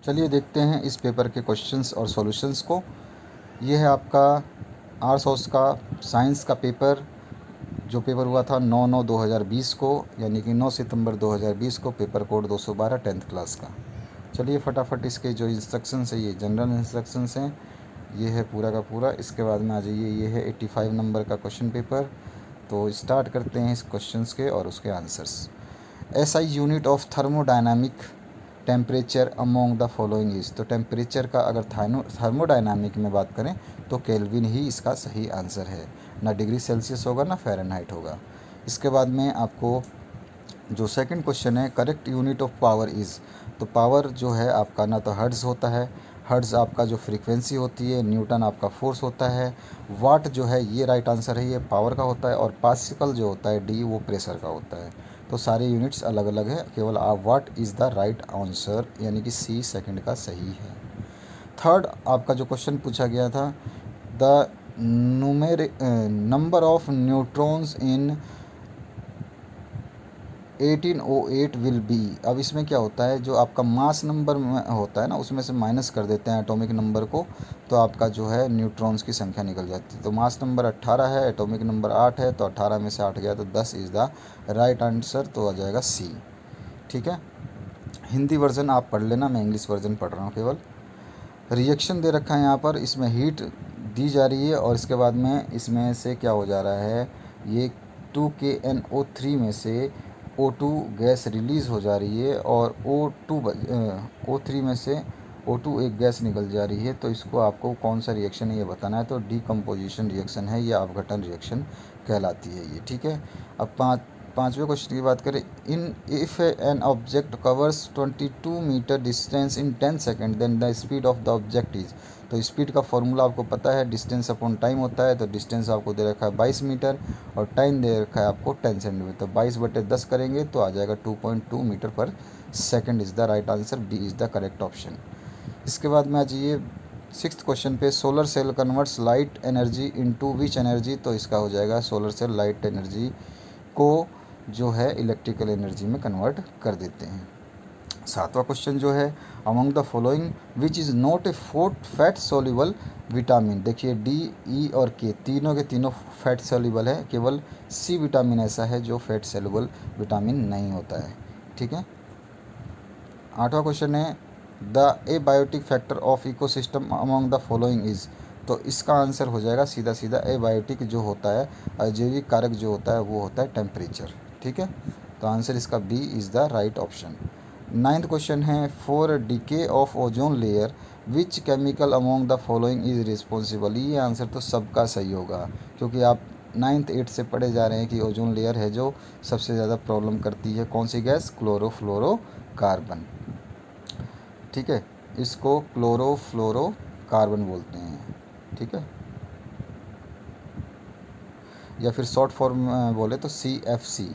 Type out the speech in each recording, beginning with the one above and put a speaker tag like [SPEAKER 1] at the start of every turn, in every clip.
[SPEAKER 1] चलिए देखते हैं इस पेपर के क्वेश्चंस और सॉल्यूशंस को। ये है आपका आर्ट्स का साइंस का पेपर, जो पेपर हुआ था 9/9/2020 को, यानी कि 9 सितंबर 2020 को, पेपर कोड 212 10th क्लास का। चलिए फटाफट इसके जो इंस्ट्रक्शंस है, ये जनरल इंस्ट्रक्शंस हैं, ये है पूरा का पूरा। इसके बाद में आ जाइए, ये है 85 नंबर का क्वेश्चन पेपर। तो स्टार्ट करते हैं इस क्वेश्चंस के और उसके answers. SI unit of thermodynamic temperature among the following is. तो टेम्परेचर का अगर थर्मोडायनामिक में बात करें तो केल्विन ही इसका सही आंसर है, ना डिग्री सेल्सियस होगा ना फ़ारेनहाइट होगा। इसके बाद में आपको जो सेकंड क्वेश्चन है, correct unit of power is. तो पावर जो है आपका ना तो हर्ट्ज़ होता है, हर्ट्ज़ आपका जो फ्रीक्वेंसी होती है, न्यूटन आपका फोर्स होता है, वाट जो है ये राइट आंसर है, ये पावर का होता है, और पास्कल जो होता है डी, वो प्रेशर का होता है। तो सारे यूनिट्स अलग अलग है, केवल आप what is the right answer, यानी कि सी सेकंड का सही है। थर्ड आपका जो क्वेश्चन पूछा गया था, the number of neutrons in 1808 will be. अब इसमें क्या होता है, जो आपका मास नंबर में होता है ना, उसमें से माइनस कर देते हैं एटॉमिक नंबर को, तो आपका जो है न्यूट्रॉन्स की संख्या निकल जाती है। तो मास नंबर 18 है, एटॉमिक नंबर 8 है, तो 18 में से 8 गया तो 10 इज़ द राइट आंसर, तो आ जाएगा सी। ठीक है, हिंदी वर्जन आप पढ़ लेना, मैं इंग्लिश वर्जन पढ़ रहा हूँ केवल। रिएक्शन दे रखा है यहाँ पर, इसमें हीट दी जा रही है, और इसके बाद में इसमें से क्या हो जा रहा है, ये 2KNO3 में से O2 गैस रिलीज़ हो जा रही है, और O3 में से O2 एक गैस निकल जा रही है। तो इसको आपको कौन सा रिएक्शन है ये बताना है, तो डीकम्पोजिशन रिएक्शन है या अपघटन रिएक्शन कहलाती है ये। ठीक है, अब पाँचवें क्वेश्चन की बात करें, in if an object covers 22 metre distance in 10 second then the speed of the object is. तो स्पीड का फॉर्मूला आपको पता है, डिस्टेंस अपॉन टाइम होता है। तो डिस्टेंस आपको दे रखा है 22 मीटर, और टाइम दे रखा है आपको 10 सेंटीमीटर। तो 22/10 करेंगे तो आ जाएगा 2.2 metre per second is the right answer, B is the correct option. इसके बाद में आ जाइए सिक्स्थ क्वेश्चन पे, solar cell converts light energy into which energy. तो इसका हो जाएगा, सोलर सेल लाइट एनर्जी को जो है इलेक्ट्रिकल एनर्जी में कन्वर्ट कर देते हैं। सातवां क्वेश्चन जो है, among the following which is not a fat soluble vitamin. देखिए डी, ई और के तीनों के तीनों फैट सोल्यूबल है, केवल सी विटामिन ऐसा है जो फैट सोल्यूबल विटामिन नहीं होता है। ठीक है, आठवां क्वेश्चन है, the abiotic factor of ecosystem among the following is. तो इसका आंसर हो जाएगा सीधा सीधा, एबायोटिक जो होता है, अजैविक कारक जो होता है, वो होता है टेम्परेचर। ठीक है, तो आंसर इसका B is the right option. Ninth question है, for decay of ozone layer which chemical among the following is responsible. ये आंसर तो सबका सही होगा, क्योंकि आप 9th 8th से पढ़े जा रहे हैं कि ओजोन लेयर है जो सबसे ज़्यादा प्रॉब्लम करती है। कौन सी गैस, क्लोरोफ्लोरोकार्बन। ठीक है, इसको क्लोरोफ्लोरोकार्बन बोलते हैं। ठीक है, या फिर शॉर्ट फॉर्म बोले तो CFC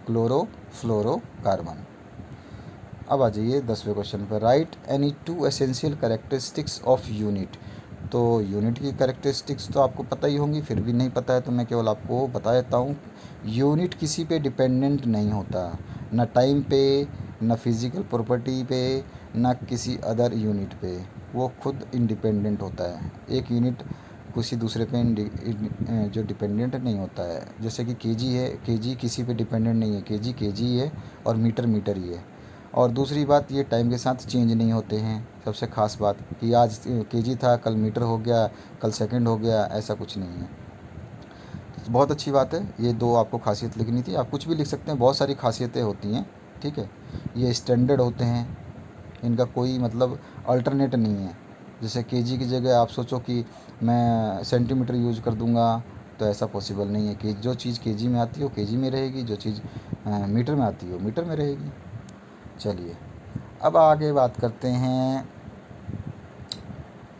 [SPEAKER 1] क्लोरोफ्लोरोकार्बन। अब आ जाइए 10वें क्वेश्चन पर, right any 2 essential characteristics of unit. तो यूनिट की कैरेक्टरिस्टिक्स तो आपको पता ही होंगी, फिर भी नहीं पता है तो मैं केवल आपको बता देता हूँ। यूनिट किसी पे डिपेंडेंट नहीं होता, ना टाइम पे, ना फिज़िकल प्रॉपर्टी पे, ना किसी अदर यूनिट पे, वो खुद इंडिपेंडेंट होता है। एक यूनिट किसी दूसरे पे जो डिपेंडेंट नहीं होता है। जैसे कि केजी है, केजी किसी पे डिपेंडेंट नहीं है, केजी केजी है, और मीटर मीटर ही है। और दूसरी बात, ये टाइम के साथ चेंज नहीं होते हैं। सबसे ख़ास बात कि आज केजी था, कल मीटर हो गया, कल सेकंड हो गया, ऐसा कुछ नहीं है। बहुत अच्छी बात है, ये दो आपको खासियत लिखनी थी। आप कुछ भी लिख सकते हैं, बहुत सारी खासियतें होती हैं। ठीक है, ये स्टैंडर्ड होते हैं, इनका कोई मतलब अल्टरनेट नहीं है। जैसे केजी की जगह आप सोचो कि मैं सेंटीमीटर यूज़ कर दूंगा, तो ऐसा पॉसिबल नहीं है। कि जो चीज़ केजी में आती है वो केजी में रहेगी, जो चीज़ मीटर में आती है वो मीटर में रहेगी। चलिए अब आगे बात करते हैं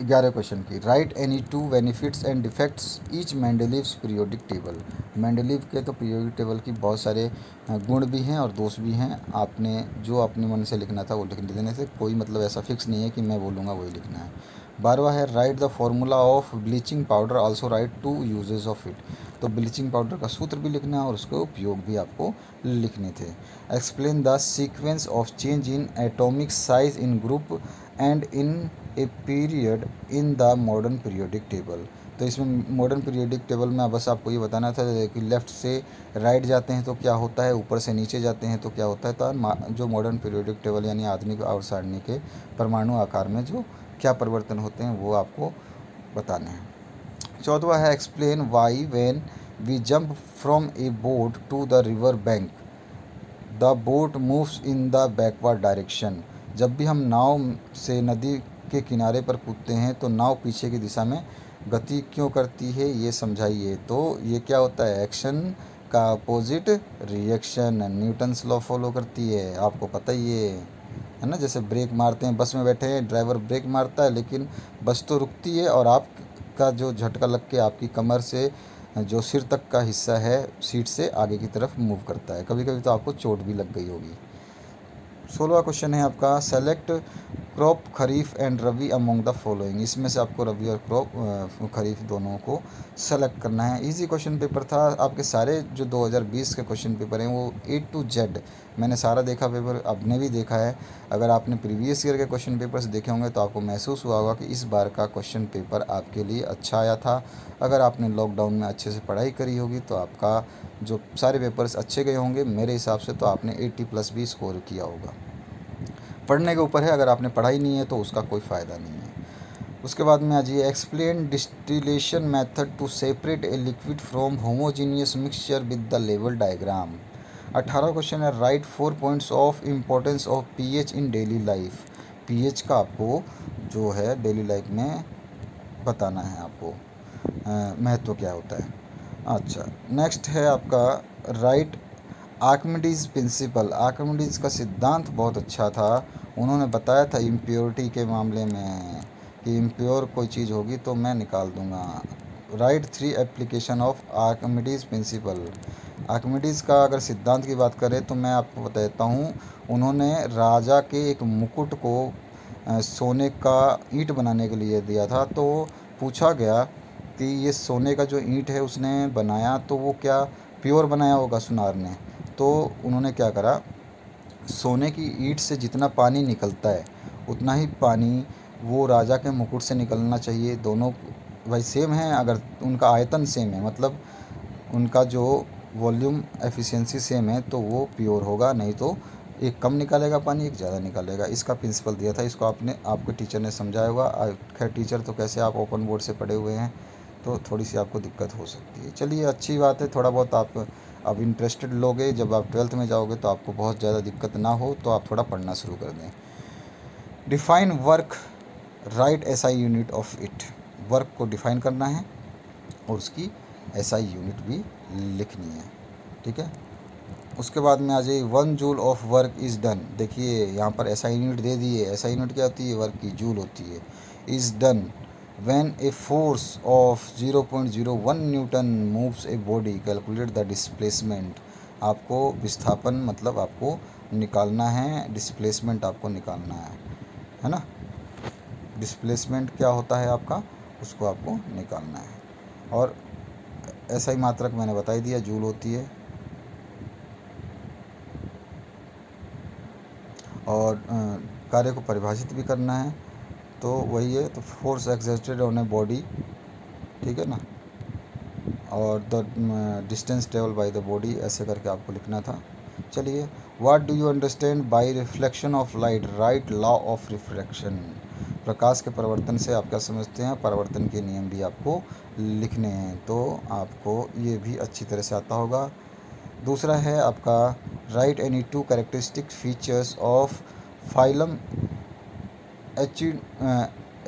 [SPEAKER 1] 11 क्वेश्चन की, right any 2 benefits and defects each Mendeleev's periodic table. Mendeleev के तो पीरियोडिक टेबल की बहुत सारे गुण भी हैं और दोष भी हैं। आपने जो अपने मन से लिखना था वो लिख देने से, कोई मतलब ऐसा फिक्स नहीं है कि मैं बोलूँगा वही लिखना है। 12वां है, write the formula of bleaching powder, also right 2 uses of it. तो ब्लीचिंग पाउडर का सूत्र भी लिखना है और उसके उपयोग भी आपको लिखने थे। Explain the sequence of change in atomic size in group and in a period in the modern periodic table. तो इसमें मॉडर्न पीरियोडिक टेबल में बस आपको ये बताना था कि लेफ़्ट से राइट जाते हैं तो क्या होता है, ऊपर से नीचे जाते हैं तो क्या होता है। तो जो मॉडर्न पीरियोडिक टेबल यानी आधुनिक आवर्त सारणी के परमाणु आकार में जो क्या परिवर्तन होते हैं वो आपको बताने हैं। चौथवा है explain why when we jump from a boat to the river bank the boat moves in the backward direction. जब भी हम नाव से नदी के किनारे पर कूदते हैं तो नाव पीछे की दिशा में गति क्यों करती है, ये समझाइए। तो ये क्या होता है, एक्शन का opposite reaction, Newton's law follow करती है, आपको पता ही है ना। जैसे ब्रेक मारते हैं, बस में बैठे हैं, ड्राइवर ब्रेक मारता है लेकिन बस तो रुकती है और आपका जो झटका लग के आपकी कमर से जो सिर तक का हिस्सा है सीट से आगे की तरफ मूव करता है। कभी कभी तो आपको चोट भी लग गई होगी। 16वां क्वेश्चन है आपका select crop kharif and rabi among the following. इसमें से आपको रबी और क्रॉप खरीफ दोनों को सेलेक्ट करना है। इजी क्वेश्चन पेपर था। आपके सारे जो 2020 के क्वेश्चन पेपर हैं वो A to Z मैंने सारा देखा पेपर, आपने भी देखा है। अगर आपने प्रीवियस ईयर के क्वेश्चन पेपर्स देखे होंगे तो आपको महसूस हुआ होगा कि इस बार का क्वेश्चन पेपर आपके लिए अच्छा आया था। अगर आपने लॉकडाउन में अच्छे से पढ़ाई करी होगी तो आपका जो सारे पेपर्स अच्छे गए होंगे मेरे हिसाब से, तो आपने 80+ भी स्कोर किया होगा। पढ़ने के ऊपर है, अगर आपने पढ़ाई नहीं है तो उसका कोई फ़ायदा नहीं है। उसके बाद में आ जाइए explain distillation method to separate a liquid from homogeneous mixture with the लेवल डायग्राम। 18 क्वेश्चन है write 4 points of importance of pH in daily life. PH का आपको जो है डेली लाइफ में बताना है, आपको महत्व क्या होता है। अच्छा, नेक्स्ट है आपका राइट आर्किमिडीज़ प्रिंसिपल। आर्किमिडीज़ का सिद्धांत बहुत अच्छा था। उन्होंने बताया था इम्प्योरिटी के मामले में कि इम्प्योर कोई चीज़ होगी तो मैं निकाल दूंगा। Write 3 application of Archimedes principle. Archimedes का अगर सिद्धांत की बात करें तो मैं आपको बता देता हूँ। उन्होंने राजा के एक मुकुट को सोने का ईंट बनाने के लिए दिया था। तो पूछा गया कि ये सोने का जो ईंट है उसने बनाया तो वो क्या प्योर बनाया होगा सुनार ने। तो उन्होंने क्या करा, सोने की ईंट से जितना पानी निकलता है उतना ही पानी वो राजा के मुकुट से निकलना चाहिए। दोनों भाई सेम हैं, अगर उनका आयतन सेम है मतलब उनका जो वॉल्यूम एफिशिएंसी सेम है तो वो प्योर होगा, नहीं तो एक कम निकालेगा पानी, एक ज़्यादा निकालेगा। इसका प्रिंसिपल दिया था, इसको आपके टीचर ने समझाया होगा। खैर टीचर तो कैसे, आप ओपन बोर्ड से पढ़े हुए हैं तो थोड़ी सी आपको दिक्कत हो सकती है। चलिए अच्छी बात है, थोड़ा बहुत आप अब इंटरेस्टेड लोगे, जब आप 12th में जाओगे तो आपको बहुत ज़्यादा दिक्कत ना हो तो आप थोड़ा पढ़ना शुरू कर दें। Define work, right SI unit of it. Work को डिफ़ाइन करना है और उसकी SI यूनिट भी लिखनी है, ठीक है। उसके बाद में आ जाइए 1 joule of work is done. देखिए यहाँ पर SI यूनिट दे दी है। SI यूनिट क्या होती है, वर्क की, जूल होती है। Is done when a force of 0.01 Newton moves a body, calculate the displacement. आपको विस्थापन मतलब आपको निकालना है, डिस्प्लेसमेंट आपको निकालना है ना। डिस्प्लेसमेंट क्या होता है आपका, उसको आपको निकालना है। और SI मात्रक मैंने बता ही दिया, जूल होती है। और कार्य को परिभाषित भी करना है, तो वही है, तो force exerted on a body, ठीक है ना, और the distance travel by the body, ऐसे करके आपको लिखना था। चलिए, what do you understand by reflection of light, write law of reflection. प्रकाश के परिवर्तन से आप क्या समझते हैं, परिवर्तन के नियम भी आपको लिखने हैं, तो आपको ये भी अच्छी तरह से आता होगा। दूसरा है आपका write any 2 characteristic features of phylum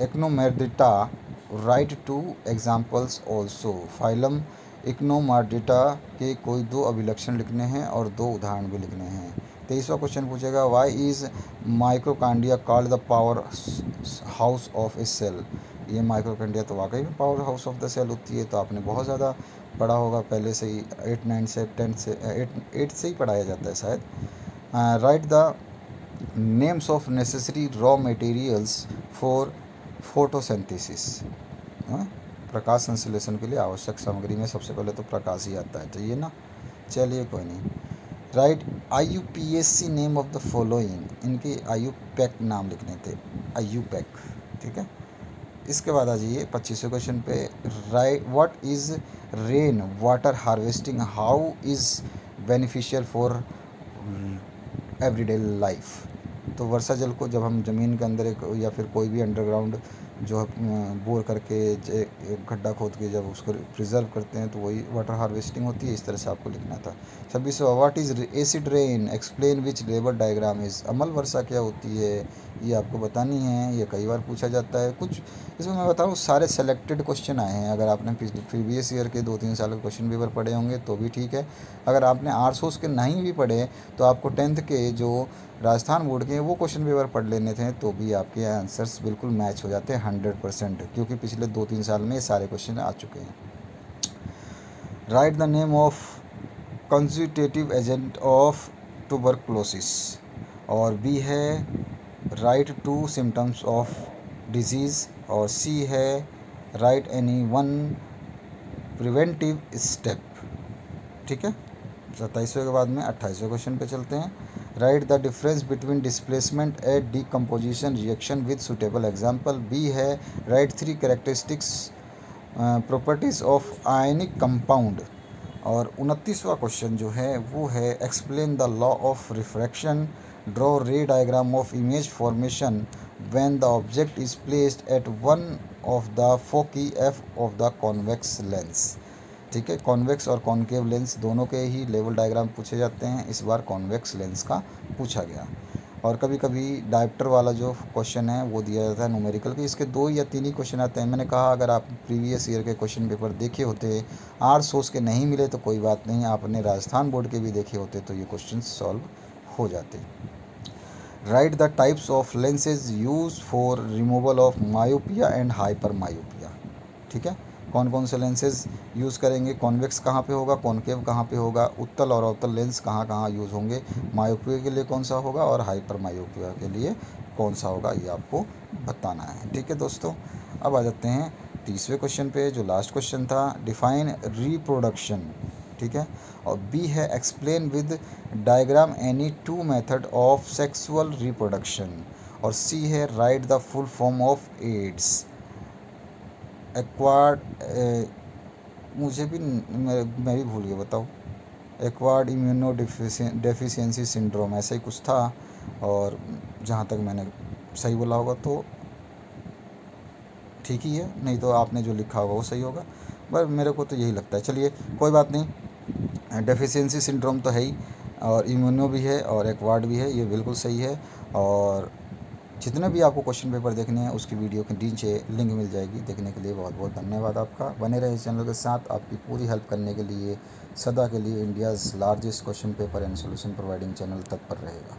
[SPEAKER 1] Echinodermata, write 2 examples also. Phylum Echinodermata के कोई 2 अभिलक्षण लिखने हैं और 2 उदाहरण भी लिखने हैं। 23वां क्वेश्चन पूछेगा वाई इज़ माइक्रोकांडिया called the power house of a cell. ये माइक्रोकांडिया तो वाकई में power house of the cell होती है। तो आपने बहुत ज़्यादा पढ़ा होगा पहले से ही, 8, 9 से 10 से 8 से ही पढ़ाया जाता है शायद। Write the names of necessary raw materials for photosynthesis. प्रकाश संश्लेषण के लिए आवश्यक सामग्री में सबसे पहले तो प्रकाश ही आता है, तो ये ना, चलिए कोई नहीं। Right IUPAC name of the following, इनके IUPAC नाम लिखने थे, IUPAC, ठीक है। इसके बाद आ जाइए 25वें क्वेश्चन पे। Right what is rain water harvesting, how is beneficial for everyday life. तो वर्षा जल को जब हम ज़मीन के अंदर एक या फिर कोई भी अंडरग्राउंड जो बोर करके एक गड्ढा खोद के जब उसको प्रिजर्व करते हैं तो वही वाटर हार्वेस्टिंग होती है। इस तरह से आपको लिखना था। 26वां what is acid rain, explain which लेवल डायग्राम इज़। अम्ल वर्षा क्या होती है ये आपको बतानी है, ये कई बार पूछा जाता है। कुछ इसमें मैं बताऊँ सारे सेलेक्टेड क्वेश्चन आए हैं। अगर आपने प्रीवियस ईयर के 2-3 साल के क्वेश्चन पेपर पढ़े होंगे तो भी ठीक है। अगर आपने आरसोस के नहीं भी पढ़े तो आपको 10th के जो राजस्थान बोर्ड के वो क्वेश्चन पेपर पढ़ लेने थे तो भी आपके आंसर्स बिल्कुल मैच हो जाते हैं 100%, क्योंकि पिछले 2-3 साल में ये सारे क्वेश्चन आ चुके हैं। Write the name of constitutive agent of tuberculosis, और बी है राइट 2 सिम्टम्स ऑफ डिजीज़, और सी है right any one preventive step, ठीक है। 27वें के बाद में 28वें क्वेश्चन पे चलते हैं। Write the difference between displacement at decomposition reaction with suitable example. B है write 3 characteristics properties of ionic compound, और 29वां क्वेश्चन जो है वो है explain the law of refraction, draw ray diagram of image formation when the object is placed at one of the foci F of the convex lens, ठीक है। Convex और concave lens दोनों के ही लेवल डायग्राम पूछे जाते हैं, इस बार convex lens का पूछा गया। और कभी कभी डायप्टर वाला जो क्वेश्चन है वो दिया जाता है न्यूमेरिकल के, इसके 2 या 3 ही क्वेश्चन आते हैं। मैंने कहा अगर आप प्रीवियस ईयर के क्वेश्चन पेपर देखे होते, आरसोस के नहीं मिले तो कोई बात नहीं, आपने राजस्थान बोर्ड के भी देखे होते तो ये क्वेश्चन सॉल्व हो जाते। Right the types of lenses use for removal of myopia and hyper myopia, ठीक है। कौन कौन से लेंसेज यूज़ करेंगे, कॉन्वेक्स कहाँ पे होगा, कॉन्केव कहाँ पे होगा, उत्तल और अवतल लेंस कहाँ कहाँ यूज़ होंगे, मायोपिया के लिए कौन सा होगा और हाइपर मायोपिया के लिए कौन सा होगा, ये आपको बताना है, ठीक है दोस्तों। अब आ जाते हैं 30वें क्वेश्चन पे जो लास्ट क्वेश्चन था। डिफाइन रिप्रोडक्शन, ठीक है। और बी है explain with diagram any 2 method of sexual reproduction, और सी है write the full form of AIDS acquired, मुझे भी मैं भी भूल गया, बताओ। एक्वार्ड इम्यूनो डेफिशिएंसी सिंड्रोम, ऐसा ही कुछ था, और जहाँ तक मैंने सही बोला होगा तो ठीक ही है, नहीं तो आपने जो लिखा होगा वो सही होगा, पर मेरे को तो यही लगता है। चलिए कोई बात नहीं, डेफिशिएंसी सिंड्रोम तो है ही, और इम्यूनो भी है और एक्वार्ड भी है, ये बिल्कुल सही है। और जितने भी आपको क्वेश्चन पेपर देखने हैं उसकी वीडियो के नीचे लिंक मिल जाएगी, देखने के लिए बहुत बहुत धन्यवाद आपका। बने रहे इस चैनल के साथ, आपकी पूरी हेल्प करने के लिए सदा के लिए India's largest question paper and solution providing channel तत्पर रहेगा।